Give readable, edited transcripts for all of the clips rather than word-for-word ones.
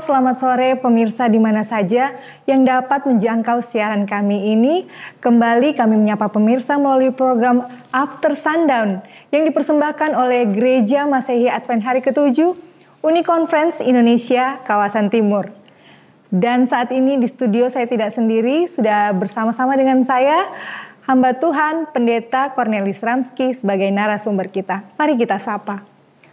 selamat sore pemirsa di mana saja yang dapat menjangkau siaran kami ini. Kembali kami menyapa pemirsa melalui program After Sundown yang dipersembahkan oleh Gereja Masehi Advent Hari ke-7 Uniconference Indonesia Kawasan Timur. Dan saat ini di studio saya tidak sendiri, sudah bersama-sama dengan saya, hamba Tuhan Pendeta Cornelis Ramski sebagai narasumber kita. Mari kita sapa.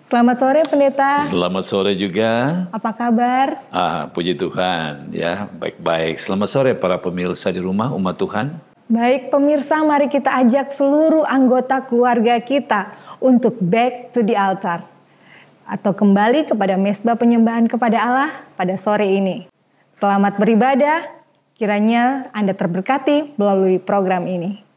Selamat sore Pendeta. Selamat sore juga. Apa kabar? Puji Tuhan, ya baik-baik. Selamat sore para pemirsa di rumah umat Tuhan. Baik pemirsa, mari kita ajak seluruh anggota keluarga kita untuk back to the altar. Atau kembali kepada mezbah penyembahan kepada Allah pada sore ini. Selamat beribadah, kiranya Anda terberkati melalui program ini.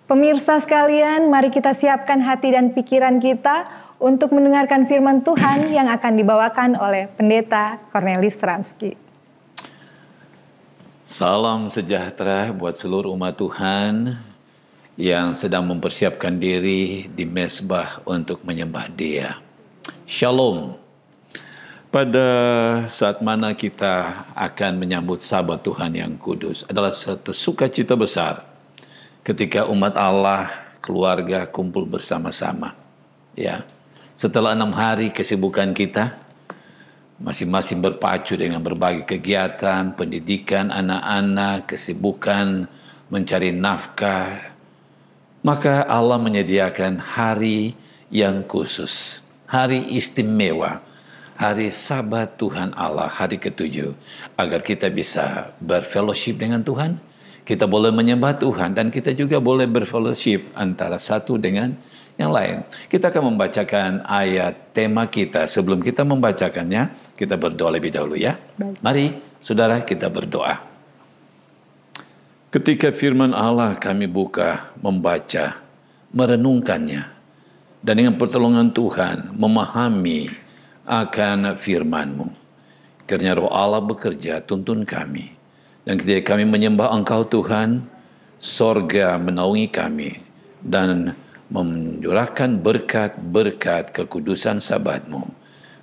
Pemirsa sekalian, mari kita siapkan hati dan pikiran kita untuk mendengarkan firman Tuhan yang akan dibawakan oleh Pendeta Cornelis Ramski. Salam sejahtera buat seluruh umat Tuhan yang sedang mempersiapkan diri di mezbah untuk menyembah Dia. Shalom. Pada saat mana kita akan menyambut Sabat Tuhan yang kudus adalah satu sukacita besar ketika umat Allah, keluarga kumpul bersama-sama. Ya, setelah 6 hari kesibukan kita, masing-masing berpacu dengan berbagai kegiatan, pendidikan anak-anak, kesibukan mencari nafkah, maka Allah menyediakan hari yang khusus, hari istimewa, hari Sabat Tuhan Allah, hari ke-7, agar kita bisa berfellowship dengan Tuhan. Kita boleh menyembah Tuhan dan kita juga boleh berfellowship antara satu dengan yang lain. Kita akan membacakan ayat tema kita. Sebelum kita membacakannya, kita berdoa lebih dahulu ya. Baik. Mari saudara kita berdoa. Ketika firman Allah kami buka, membaca, merenungkannya, dan dengan pertolongan Tuhan memahami akan firman-Mu. Kiranya Roh Allah bekerja, tuntun kami. Dan ketika kami menyembah Engkau Tuhan, sorga menaungi kami dan mencurahkan berkat-berkat kekudusan Sabat-Mu.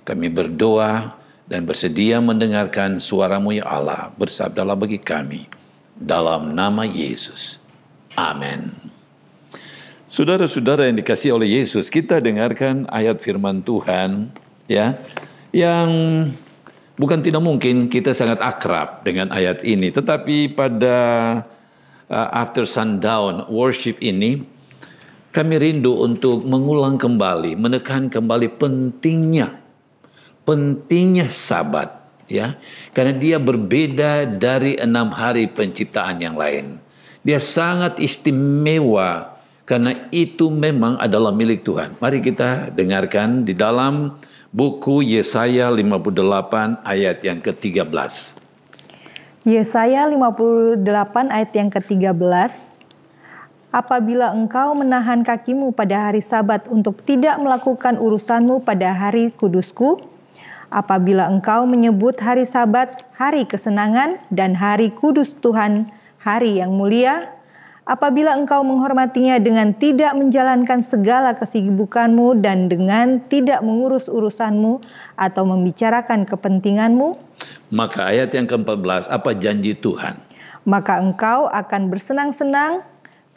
Kami berdoa dan bersedia mendengarkan suara-Mu ya Allah, bersabdalah bagi kami, dalam nama Yesus. Amin. Saudara-saudara yang dikasihi oleh Yesus, kita dengarkan ayat firman Tuhan ya, yang bukan tidak mungkin kita sangat akrab dengan ayat ini, tetapi pada after sundown worship ini kami rindu untuk mengulang kembali, menekan kembali pentingnya Sabat, ya, karena dia berbeda dari 6 hari penciptaan yang lain. Dia sangat istimewa karena itu memang adalah milik Tuhan. Mari kita dengarkan di dalam buku Yesaya 58 ayat yang ke-13. Yesaya 58 ayat yang ke-13. Apabila engkau menahan kakimu pada hari Sabat untuk tidak melakukan urusanmu pada hari kudusku, apabila engkau menyebut hari Sabat hari kesenangan dan hari kudus Tuhan hari yang mulia, apabila engkau menghormatinya dengan tidak menjalankan segala kesibukanmu dan dengan tidak mengurus urusanmu atau membicarakan kepentinganmu, maka ayat yang ke-14, apa janji Tuhan? Maka engkau akan bersenang-senang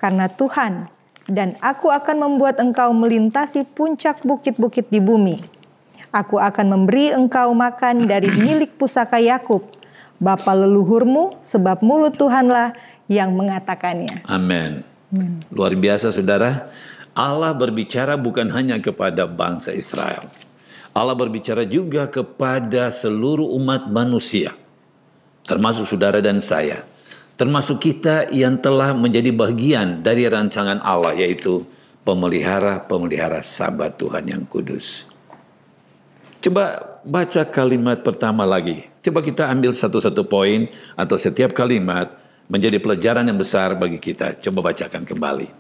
karena Tuhan, dan aku akan membuat engkau melintasi puncak bukit-bukit di bumi. Aku akan memberi engkau makan dari milik pusaka Yakub, bapa leluhurmu, sebab mulut Tuhanlah yang mengatakannya. Amin. Luar biasa saudara. Allah berbicara bukan hanya kepada bangsa Israel. Allah berbicara juga kepada seluruh umat manusia. Termasuk saudara dan saya. Termasuk kita yang telah menjadi bagian dari rancangan Allah, yaitu pemelihara Sabat Tuhan yang kudus. Coba baca kalimat pertama lagi. Coba kita ambil satu-satu poin atau setiap kalimat menjadi pelajaran yang besar bagi kita. Coba bacakan kembali.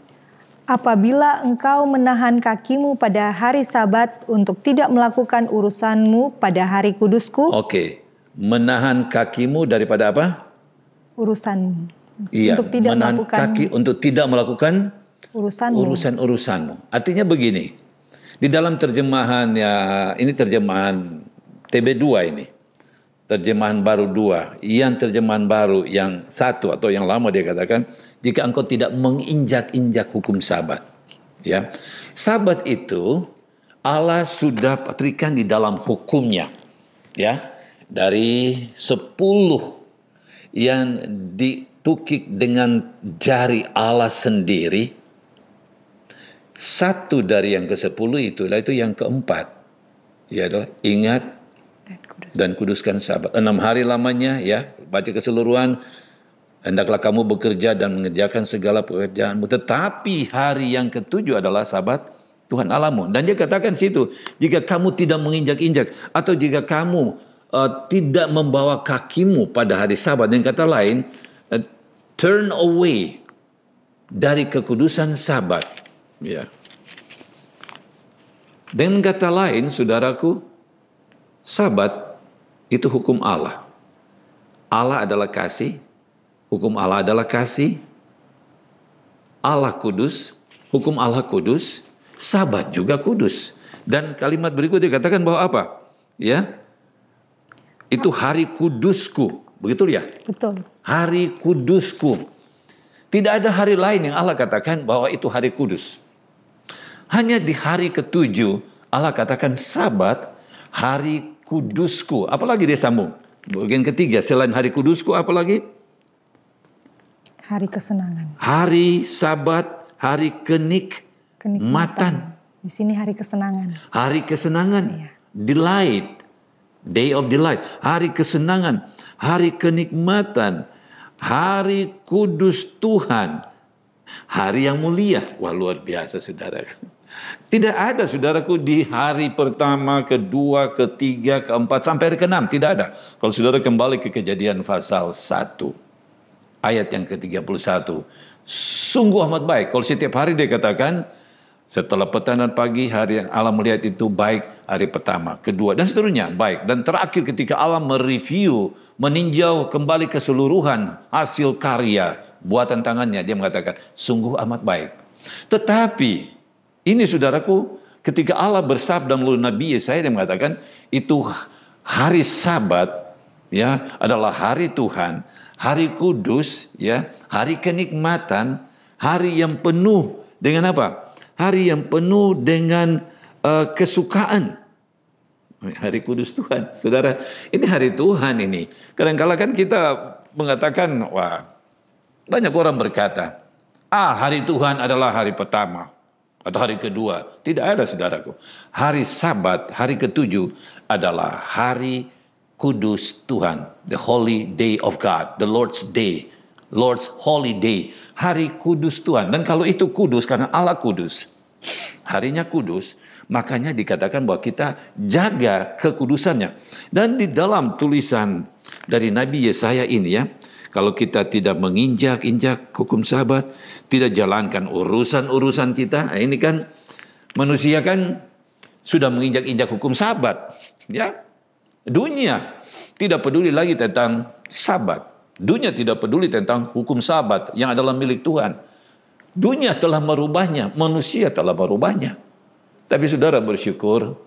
Apabila engkau menahan kakimu pada hari Sabat untuk tidak melakukan urusanmu pada hari kudusku. Oke, menahan kakimu daripada apa? Urusanmu. Iya, untuk tidak menahan melakukan kaki untuk tidak melakukan urusan-urusanmu. Artinya begini, di dalam terjemahan ya, ini terjemahan TB2 ini. Terjemahan baru 2, yang terjemahan baru yang 1 atau yang lama dia katakan, jika engkau tidak menginjak-injak hukum Sabat. Ya. Sabat itu Allah sudah patrikan di dalam hukumnya. Ya. Dari 10 yang ditukik dengan jari Allah sendiri, satu dari yang ke-10 itu yang keempat, yaitu ingat dan kuduskan Sabat. 6 hari lamanya, ya, baca keseluruhan. Hendaklah kamu bekerja dan mengerjakan segala pekerjaanmu. Tetapi hari yang ke-7 adalah Sabat Tuhan Allahmu. Dan dia katakan situ, jika kamu tidak menginjak-injak atau jika kamu tidak membawa kakimu pada hari Sabat, dengan kata lain, turn away dari kekudusan Sabat. Ya. Dengan kata lain, saudaraku, Sabat itu hukum Allah. Allah adalah kasih, hukum Allah adalah kasih. Allah kudus, hukum Allah kudus, Sabat juga kudus. Dan kalimat berikut dikatakan bahwa apa? Ya, itu hari kudusku, begitu ya? Betul. Hari kudusku. Tidak ada hari lain yang Allah katakan bahwa itu hari kudus. Hanya di hari ketujuh Allah katakan Sabat, hari kudusku. Apalagi dia sambung? Bagian ketiga, selain hari kudusku, apalagi? Hari kesenangan. Hari Sabat, hari kenikmatan. Di sini hari kesenangan. Hari kesenangan. Iya. Delight. Day of delight. Hari kesenangan. Hari kenikmatan. Hari kudus Tuhan. Hari yang mulia. Wah, luar biasa, saudaraku. Tidak ada, saudaraku, di hari pertama, kedua, ketiga, keempat, sampai hari keenam. Tidak ada. Kalau saudara kembali ke Kejadian pasal 1. Ayat yang ke-31. Sungguh amat baik. Kalau setiap hari dia katakan, setelah petang dan pagi, hari yang Allah melihat itu baik, hari pertama, kedua, dan seterusnya baik. Dan terakhir ketika Allah mereview, meninjau kembali keseluruhan hasil karya, buatan tangannya, dia mengatakan, sungguh amat baik. Tetapi, ini saudaraku, ketika Allah bersabda melalui Nabi Yesaya, dia mengatakan, itu hari Sabat, ya, adalah hari Tuhan, hari kudus, ya, hari kenikmatan, hari yang penuh dengan apa? Hari yang penuh dengan kesukaan. Hari kudus Tuhan. Saudara, ini hari Tuhan ini. Kadang-kadang kan kita mengatakan, wah, banyak orang berkata, hari Tuhan adalah hari pertama atau hari kedua. Tidak ada, saudaraku. Hari Sabat, hari ketujuh adalah hari kudus Tuhan. The holy day of God, the Lord's day. Lord's holy day, hari kudus Tuhan. Dan kalau itu kudus karena Allah kudus, harinya kudus, makanya dikatakan bahwa kita jaga kekudusannya. Dan di dalam tulisan dari Nabi Yesaya ini ya, kalau kita tidak menginjak-injak hukum Sabat, tidak jalankan urusan-urusan kita, ini kan manusia kan sudah menginjak-injak hukum Sabat, ya. Dunia tidak peduli lagi tentang Sabat. Dunia tidak peduli tentang hukum Sabat yang adalah milik Tuhan. Dunia telah merubahnya, manusia telah merubahnya. Tapi saudara bersyukur,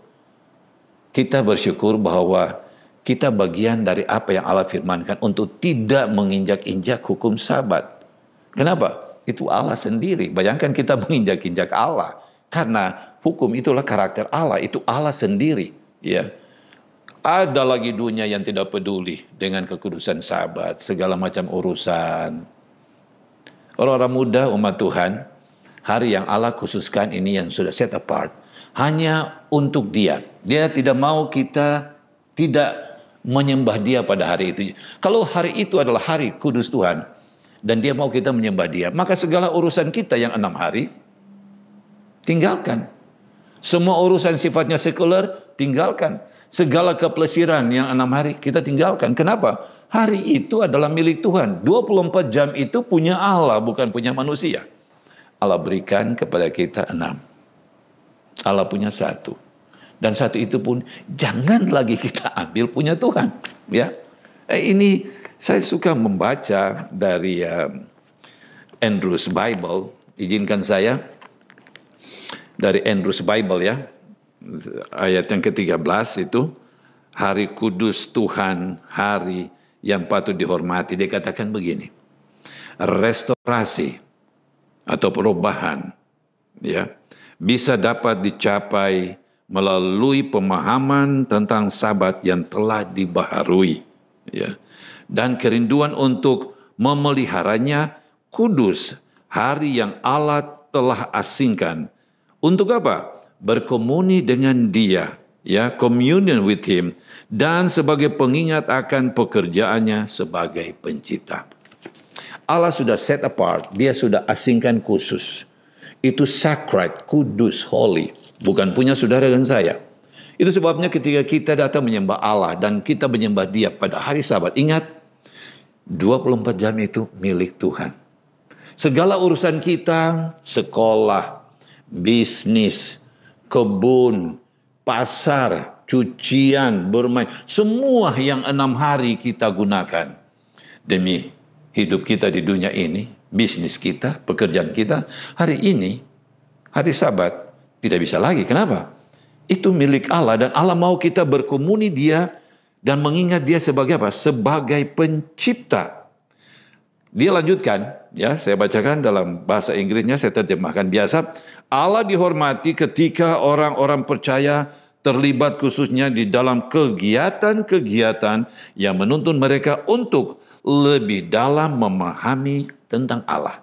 kita bersyukur bahwa kita bagian dari apa yang Allah firmankan untuk tidak menginjak-injak hukum Sabat. Kenapa? Itu Allah sendiri. Bayangkan kita menginjak-injak Allah. Karena hukum itulah karakter Allah, itu Allah sendiri. Ya. Ada lagi dunia yang tidak peduli dengan kekudusan Sabat, segala macam urusan. Orang-orang muda umat Tuhan, hari yang Allah khususkan ini yang sudah set apart, hanya untuk Dia. Dia tidak mau kita tidak menyembah Dia pada hari itu. Kalau hari itu adalah hari kudus Tuhan, dan Dia mau kita menyembah Dia, maka segala urusan kita yang 6 hari, tinggalkan. Semua urusan sifatnya sekuler, tinggalkan. Segala kepelesiran yang 6 hari kita tinggalkan. Kenapa? Hari itu adalah milik Tuhan. 24 jam itu punya Allah, bukan punya manusia. Allah berikan kepada kita 6. Allah punya 1. Dan 1 itu pun jangan lagi kita ambil punya Tuhan. Ya, ini saya suka membaca dari Andrews Bible. Izinkan saya dari Andrews Bible ya. Ayat yang ke-13 itu, hari kudus Tuhan, hari yang patut dihormati. Dia katakan begini, restorasi atau perubahan ya bisa dapat dicapai melalui pemahaman tentang Sabat yang telah dibaharui ya, dan kerinduan untuk memeliharanya kudus, hari yang Allah telah asingkan. Untuk apa? Berkomuni dengan Dia, ya, communion with Him, dan sebagai pengingat akan pekerjaannya sebagai pencipta. Allah sudah set apart, Dia sudah asingkan khusus. Itu sacred, kudus, holy, bukan punya saudara dan saya. Itu sebabnya ketika kita datang menyembah Allah dan kita menyembah Dia pada hari Sabat, ingat 24 jam itu milik Tuhan. Segala urusan kita, sekolah, bisnis, kebun, pasar, cucian, bermain, semua yang 6 hari kita gunakan demi hidup kita di dunia ini, bisnis kita, pekerjaan kita, hari ini, hari Sabat, tidak bisa lagi. Kenapa? Itu milik Allah dan Allah mau kita berkomuni Dia dan mengingat Dia sebagai apa? Sebagai pencipta. Dia lanjutkan, ya, saya bacakan dalam bahasa Inggrisnya, saya terjemahkan biasa. Allah dihormati ketika orang-orang percaya terlibat khususnya di dalam kegiatan-kegiatan yang menuntun mereka untuk lebih dalam memahami tentang Allah.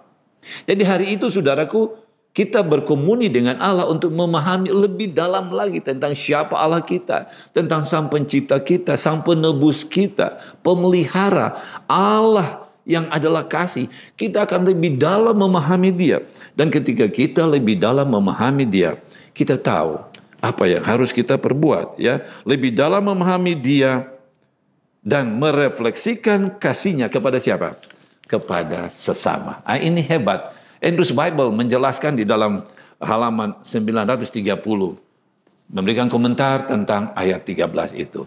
Jadi hari itu, saudaraku, kita berkomuni dengan Allah untuk memahami lebih dalam lagi tentang siapa Allah kita, tentang Sang Pencipta kita, Sang Penebus kita, Pemelihara, Allah yang adalah kasih. Kita akan lebih dalam memahami Dia. Dan ketika kita lebih dalam memahami Dia, kita tahu apa yang harus kita perbuat, ya. Lebih dalam memahami Dia dan merefleksikan kasih-Nya kepada siapa? Kepada sesama. Ini hebat. Andrews Bible menjelaskan di dalam halaman 930, memberikan komentar tentang ayat 13 itu.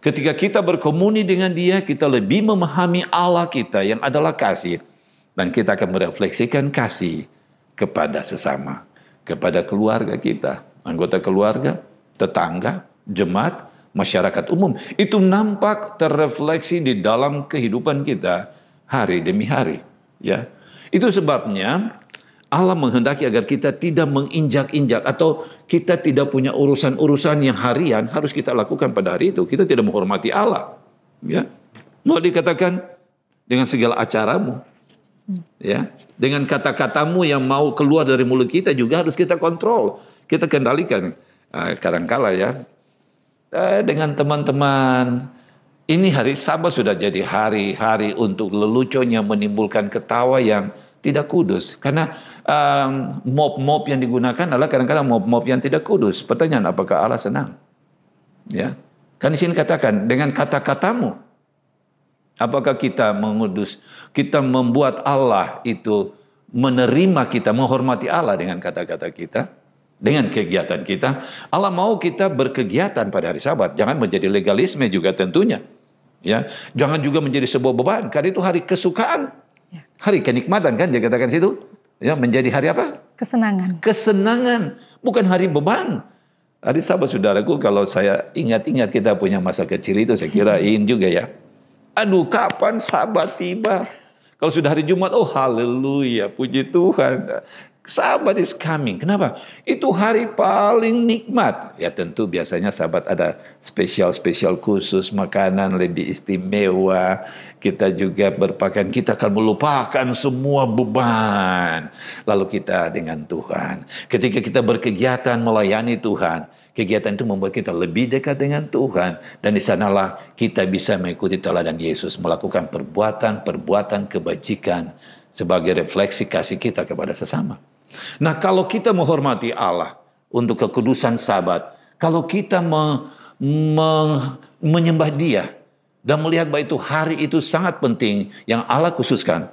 Ketika kita berkomuni dengan Dia, kita lebih memahami Allah kita yang adalah kasih. Dan kita akan merefleksikan kasih kepada sesama, kepada keluarga kita, anggota keluarga, tetangga, jemaat, masyarakat umum. Itu nampak terrefleksi di dalam kehidupan kita hari demi hari, ya. Itu sebabnya Allah menghendaki agar kita tidak menginjak-injak atau kita tidak punya urusan-urusan yang harian harus kita lakukan pada hari itu. Kita tidak menghormati Allah, ya. Mau dikatakan dengan segala acaramu, ya, dengan kata-katamu yang mau keluar dari mulut kita juga harus kita kontrol, kita kendalikan. Kadangkala, ya, dengan teman-teman, ini hari Sabat sudah jadi hari-hari untuk leluconnya menimbulkan ketawa yang tidak kudus. Karena mop-mop yang digunakan adalah kadang-kadang mop-mop yang tidak kudus. Pertanyaan, apakah Allah senang? Ya, kan di sini katakan dengan kata-katamu. Apakah kita mengudus, kita membuat Allah itu menerima kita, menghormati Allah dengan kata-kata kita, dengan kegiatan kita. Allah mau kita berkegiatan pada hari Sabat. Jangan menjadi legalisme juga tentunya. Ya, jangan juga menjadi sebuah beban. Karena itu hari kesukaan, hari kenikmatan, kan dia katakan situ. Ya, menjadi hari apa? Kesenangan. Kesenangan, bukan hari beban. Hari Sabat, saudaraku, kalau saya ingat-ingat kita punya masa kecil itu, saya kirain juga, ya. Aduh, kapan Sabat tiba? Kalau sudah hari Jumat, oh haleluya, puji Tuhan. Sabat is coming. Kenapa? Itu hari paling nikmat. Ya tentu biasanya Sabat ada spesial-spesial khusus, makanan lebih istimewa. Kita juga berpakaian, kita akan melupakan semua beban. Lalu kita dengan Tuhan. Ketika kita berkegiatan melayani Tuhan, kegiatan itu membuat kita lebih dekat dengan Tuhan. Dan di sanalah kita bisa mengikuti teladan Yesus, melakukan perbuatan-perbuatan kebajikan sebagai refleksi kasih kita kepada sesama. Nah, kalau kita menghormati Allah untuk kekudusan Sabat, kalau kita menyembah Dia dan melihat bahwa itu hari itu sangat penting yang Allah khususkan,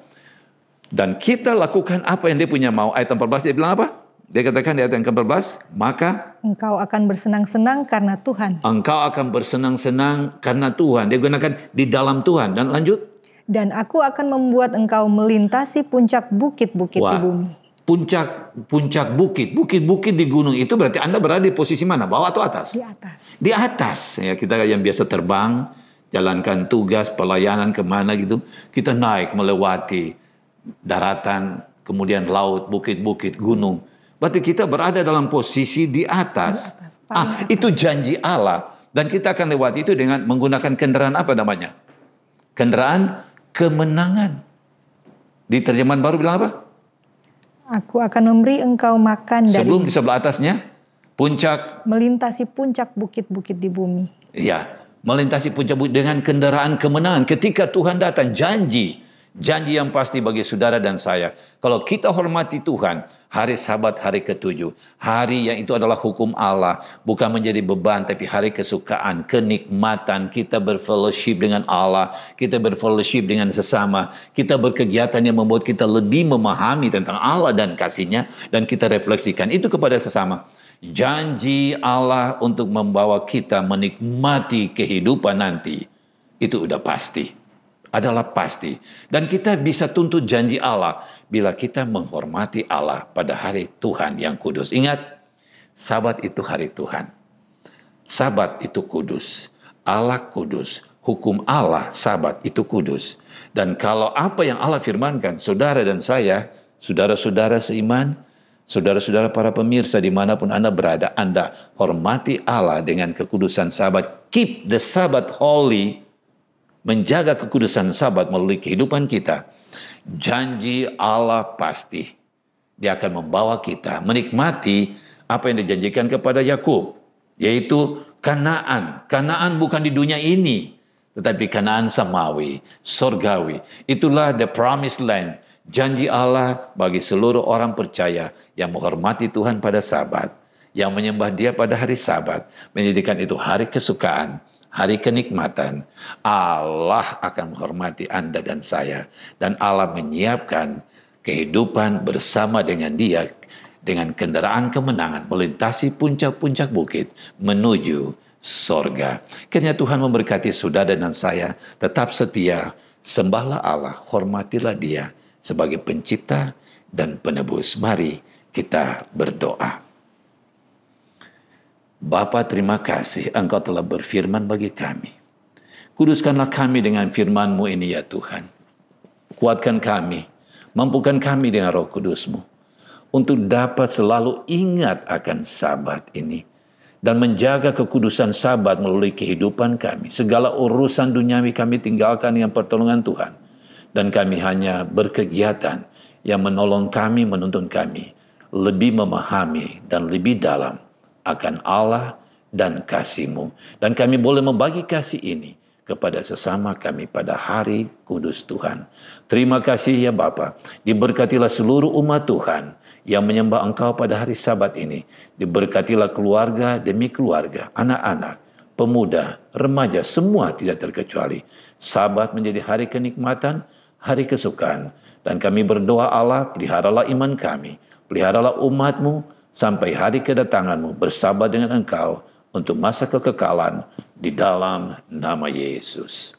dan kita lakukan apa yang Dia punya mau. Ayat 14 dia bilang apa? Dia katakan di ayat yang ke-14, maka engkau akan bersenang-senang karena Tuhan. Engkau akan bersenang-senang karena Tuhan. Dia gunakan di dalam Tuhan. Dan lanjut. Dan aku akan membuat engkau melintasi puncak bukit-bukit di bumi. Puncak bukit di gunung itu berarti Anda berada di posisi mana? Bawah atau atas? Di atas. Di atas. Ya, kita yang biasa terbang, jalankan tugas, pelayanan kemana gitu. Kita naik melewati daratan, kemudian laut, bukit-bukit, gunung. Berarti kita berada dalam posisi di atas. Itu janji Allah. Dan kita akan lewati itu dengan menggunakan kendaraan apa namanya? Kendaraan kemenangan. Di terjemahan baru bilang apa? Aku akan memberi engkau makan dari... Sebelum di sebelah atasnya, puncak... melintasi puncak bukit-bukit di bumi. Ya, melintasi puncak bukit dengan kendaraan kemenangan. Ketika Tuhan datang, janji Janji yang pasti bagi saudara dan saya. Kalau kita hormati Tuhan, hari Sabat hari ke-7. Hari yang itu adalah hukum Allah. Bukan menjadi beban, tapi hari kesukaan, kenikmatan. Kita berfellowship dengan Allah. Kita berfellowship dengan sesama. Kita berkegiatan yang membuat kita lebih memahami tentang Allah dan kasih-Nya. Dan kita refleksikan itu kepada sesama. Janji Allah untuk membawa kita menikmati kehidupan nanti. Itu udah pasti. Adalah pasti. Dan kita bisa tuntut janji Allah bila kita menghormati Allah pada hari Tuhan yang kudus. Ingat, Sabat itu hari Tuhan. Sabat itu kudus. Allah kudus. Hukum Allah, Sabat itu kudus. Dan kalau apa yang Allah firmankan, saudara dan saya, saudara-saudara seiman, saudara-saudara para pemirsa dimanapun Anda berada, Anda hormati Allah dengan kekudusan Sabat. Keep the Sabbath holy. Menjaga kekudusan Sabat melalui kehidupan kita. Janji Allah pasti. Dia akan membawa kita menikmati apa yang dijanjikan kepada Yakub, yaitu Kanaan. Kanaan bukan di dunia ini, tetapi Kanaan samawi, surgawi. Itulah the promised land. Janji Allah bagi seluruh orang percaya yang menghormati Tuhan pada Sabat, yang menyembah Dia pada hari Sabat, menjadikan itu hari kesukaan, hari kenikmatan. Allah akan menghormati Anda dan saya. Dan Allah menyiapkan kehidupan bersama dengan Dia. Dengan kendaraan kemenangan melintasi puncak-puncak bukit menuju sorga. Kiranya Tuhan memberkati saudara dan saya. Tetap setia, sembahlah Allah, hormatilah Dia sebagai pencipta dan penebus. Mari kita berdoa. Bapa, terima kasih Engkau telah berfirman bagi kami. Kuduskanlah kami dengan firman-Mu ini ya Tuhan. Kuatkan kami, mampukan kami dengan Roh Kudus-Mu untuk dapat selalu ingat akan Sabat ini dan menjaga kekudusan Sabat melalui kehidupan kami. Segala urusan duniawi kami tinggalkan dengan pertolongan Tuhan. Dan kami hanya berkegiatan yang menolong kami, menuntun kami lebih memahami dan lebih dalam akan Allah dan kasih-Mu. Dan kami boleh membagi kasih ini kepada sesama kami pada hari kudus Tuhan. Terima kasih ya Bapa. Diberkatilah seluruh umat Tuhan yang menyembah Engkau pada hari Sabat ini. Diberkatilah keluarga demi keluarga, anak-anak, pemuda, remaja, semua tidak terkecuali. Sabat menjadi hari kenikmatan, hari kesukaan. Dan kami berdoa Allah, peliharalah iman kami, peliharalah umat-Mu, sampai hari kedatangan-Mu bersabar dengan Engkau untuk masa kekekalan di dalam nama Yesus.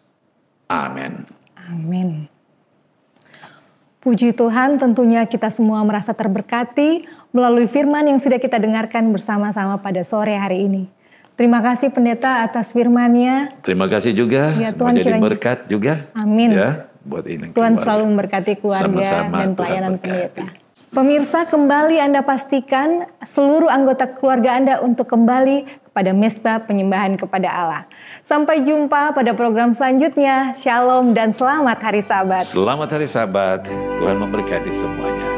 Amin. Amin. Puji Tuhan, tentunya kita semua merasa terberkati melalui firman yang sudah kita dengarkan bersama-sama pada sore hari ini. Terima kasih Pendeta atas firman-Nya. Terima kasih juga, ya, Tuhan menjadi berkat juga. Amin. Ya, buat ini Tuhan keluarga. selalu memberkati keluarga Sama-sama, dan Tuhan pelayanan berkati. pendeta. Pemirsa, kembali Anda pastikan seluruh anggota keluarga Anda untuk kembali kepada mezbah penyembahan kepada Allah. Sampai jumpa pada program selanjutnya. Shalom dan selamat hari Sabat. Selamat hari Sabat. Tuhan memberkati semuanya.